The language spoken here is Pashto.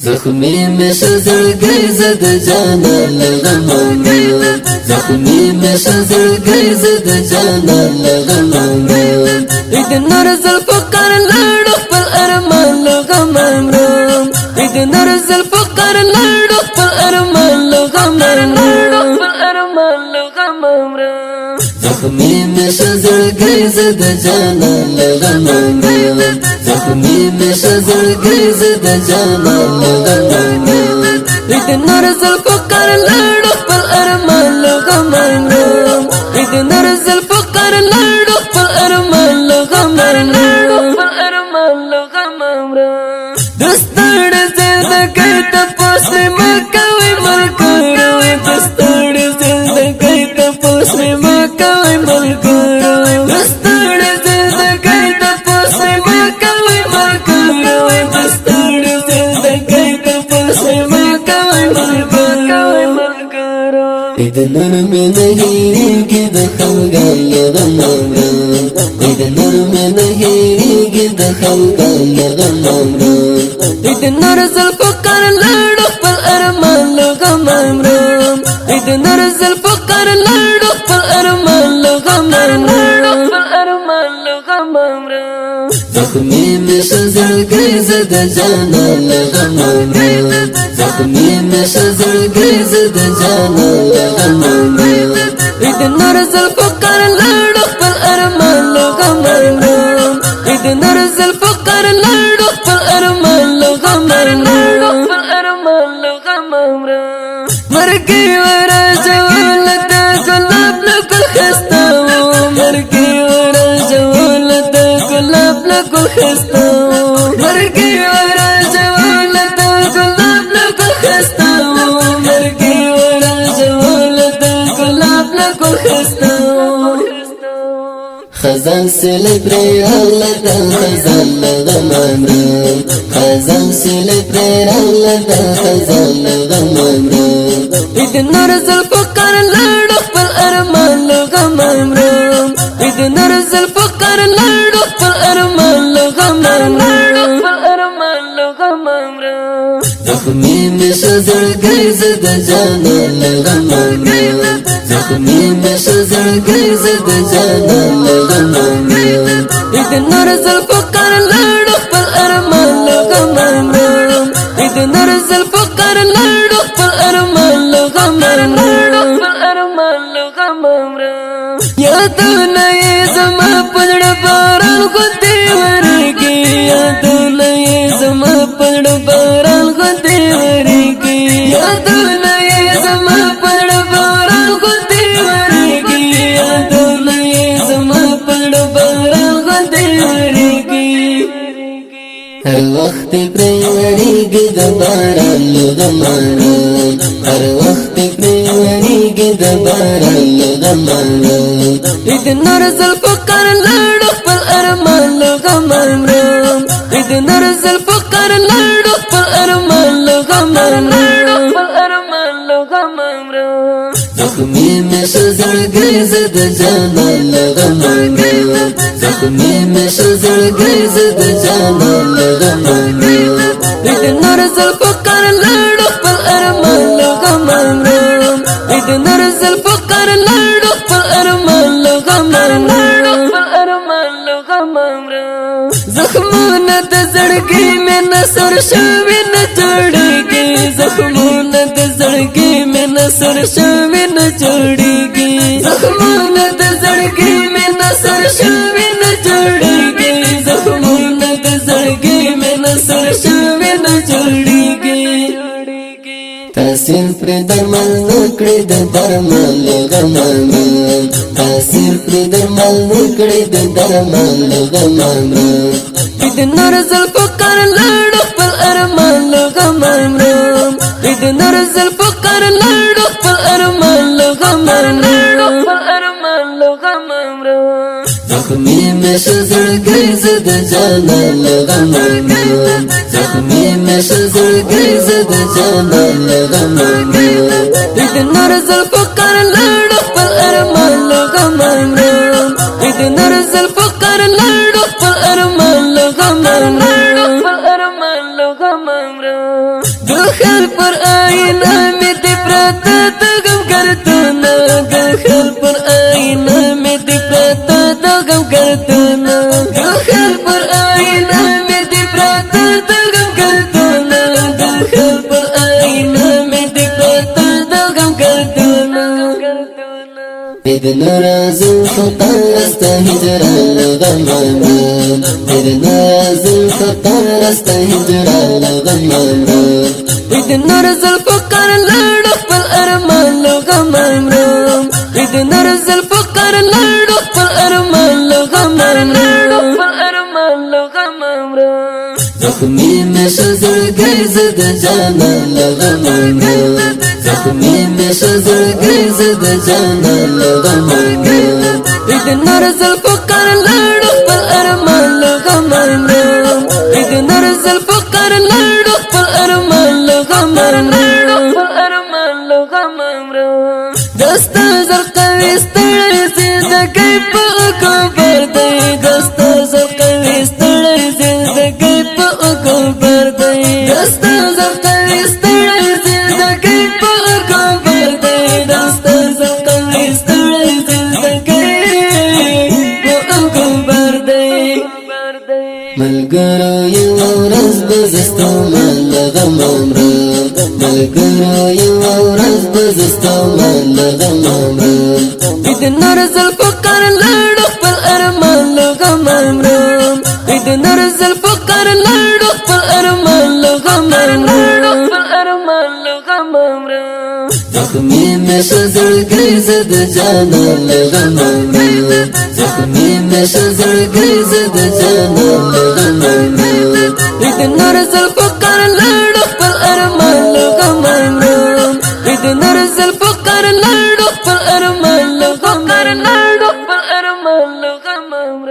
زخمی میں شزر گئی زد جانا لغمانگا زخمی میں شزر گئی زد جانا لغمانگا ادنا رزل فقر لڑو پر ارمان لغمانگا ادنا رزل فقر لڑو پر ارمان لغمانگا زخمی میں شزر گئی زد جانا لغمانگا زخمی میں شزر گئی زد جانا لغمانگا ادنا رزل فقر لڑو پر ارمان لغمانگا ادنا رزل فقر لڑو پر ارمان لغمانگا دستار زیدہ گئی تپوس میں مکوی ملکروی دستار زیدہ گئی تپوس میں مکوی ملکروی دستار زیدہ گئی تپوس میں مکوی ملکروی دستار زیدہ گئی تپوس میں مکوی ملکروی ادنر میں نہیں گد خلگان لغمانگا ادنر میں نہیں گد خلگان لغمانگا ادنا رزل فقر لڑو پر ارمان لغمانگا ادنا رزل فقر لڑو پر ارمان لغمانگا زخمی میں شزر گئی زد جانا لغمانگا زخمی میں شزر گئی زد جانا لغمانگا ادنا رزل فقر لڑو پر ارمان لغمانگا ادنا رزل فقر لڑو پر ارمان لغمانگا مرگی ورا جوالتا گلاب لگل خستاو مرگی ورا جوالتا گلاب لگل خستاو مرگی ورا جوالتا گلاب لگل خستاو مرگی ورا جوالتا گلاب لگل خستاو خزان سلبري الله دا خزان لغمانگا خزان سلبري الله دا خزان لغمانگا ادنا رزل فقر لڑو پر ارمان لغمانگا ادنا رزل فقر لڑو پر ارمان لغمانگا زخمی میں شزر گئی زد جانا لغمانگا زخمی میں شزر گئی زد جانا لغمانگا ادنا رزل فقر لڑو پر ارمان لغمانگا ادنا رزل فقر لڑو پر ارمان لغمانگا یادونا یہ زما پڑ باران کو دیورگی یادونا یہ زما پڑ باران کو دیورگی یادونا یہ زما پڑ باران کو دیورگی یادونا یہ زما پڑ باران کو دیورگی ہر وقت پریوڑی گد باران لغمانگا ہر وقت پریوڑی گد باران لغمانگا ادنا رزل فقر لڑو پر ارمان لغمانگا ادنا رزل فقر لڑو پر ارمان لغمانگا زخمی میں شزر گئی زد جانا لغمانگا زخمی میں شزر گئی زد جانا لغمانگا ادنا رزل فقر لڑو پر ارمان لغمانگا ادنا رزل فقر لڑو پر ارمان لغمانگا زخمون د زړګي میں نصر شوی نه جوړيږي زخمون د زړګي میں نصر شوی نه جوړيږي زخمون د زړګي میں نصر شوی نه جوړيږي زخمون د زړګي میں نصر شوی نه جوړيږي تاثیر پر درمل نکړي د درمل لغمانگا تاثیر پر درمل نکړي د درمل لغمانگا ادنا رزل فقر لڑو پر ارمان لغمانگا ادنا رزل فقر لڑو پر ارمان لغمانگا زخمی میں شزر گئی زد جانا لغمانگا زخمی میں شزر گئی زد جانا لغمانگا ادنا رزل فقر لڑو پر ارمان لغمانگا ادنا رزل فقر لڑو پر ارمان لغمانگا پر آئینہ میں دی پراتا دا غم گردونا گلخل پر آئینہ میں دی پراتا دا غم گردونا گلخل پر آئینہ میں دی پراتا دا غم گردونا گلخل پر آئینہ میں دی پراتا دا غم گردونا بدنا رازل خطر است هجران غمامران بدنا رازل خطر است هجران غمامران بدنا رازل فقر لړ خپل ارمان غمامران بدنا رازل فقر لړ خپل ارمان غمامران زخمی میں شزر گئی زد جانا غمامران زخمی میں شزر گئی زد جانا غمامران بدنا رازل فقر لړ خپل ارمان غمامران بدنا رازل فقر لړ خپل ارمان غمامران دستا زرقوی ستړی زندګۍ په اوکوبر دی دستا زرقوی ستړی زندګۍ په اوکوبر دی دستا زرقوی ستړی زندګۍ په اوکوبر دی دستا زرقوی ستړی زندګۍ په اوکوبر دی ملګرو یو ورځ به زه ستومه له غمامران ملګرو یو ورځ به زه ستومه له غمامران بدنا رازل فقر لړ خپل ارمان غمامران بدنا رازل فقر لړ خپل ارمان غمامران زخمی میں شزر گئی زد جانا غمامران زخمی میں شزر گئی زد جانا غمامران بدنا رازل فقر لړ خپل ارمان غمامران بدنا رازل فقر لړ